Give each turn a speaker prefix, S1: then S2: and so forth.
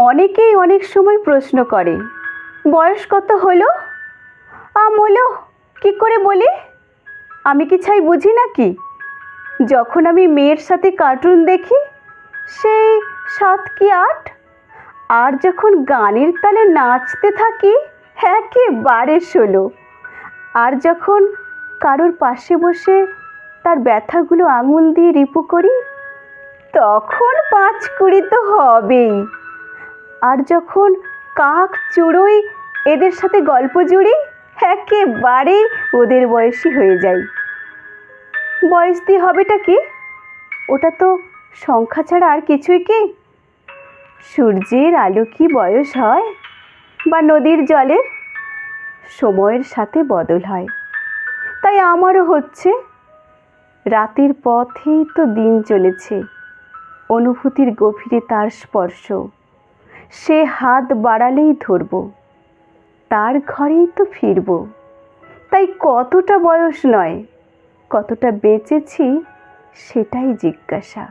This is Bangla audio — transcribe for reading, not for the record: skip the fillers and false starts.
S1: অনেকেই অনেক সময় প্রশ্ন করে, বয়স কত হলো? হলো কি করে বলি? আমি কি ছাই বুঝি নাকি? যখন আমি মেয়ের সাথে কার্টুন দেখি সেই 7 কি 8, আর যখন গানের তালে নাচতে থাকি একেবারে 16, আর যখন কারোর পাশে বসে তার ব্যথাগুলো আঙুল দিয়ে রিপু করি তখন 5-20 তো হবেই। আর যখন কাক চড়ুই এদের সাথে গল্প জুড়ি একেবারেই ওদের বয়সী হয়ে যাই। বয়স দিয়ে হবেটা কি? ওটা তো সংখ্যা ছাড়া আর কিছুই কি? সূর্যের আলো কি বয়স হয়? বা নদীর জলের? সময়ের সাথে বদল হয়। তাই আমারও হচ্ছে। রাতের পথেই তো দিন চলেছে, অনুভূতির গভীরে তার স্পর্শ। সে হাত বাড়ালেই ধরব, তার ঘরেই তো ফিরব। তাই কতটা বয়স নয়, কতটা বেঁচেছি সেটাই জিজ্ঞাসা।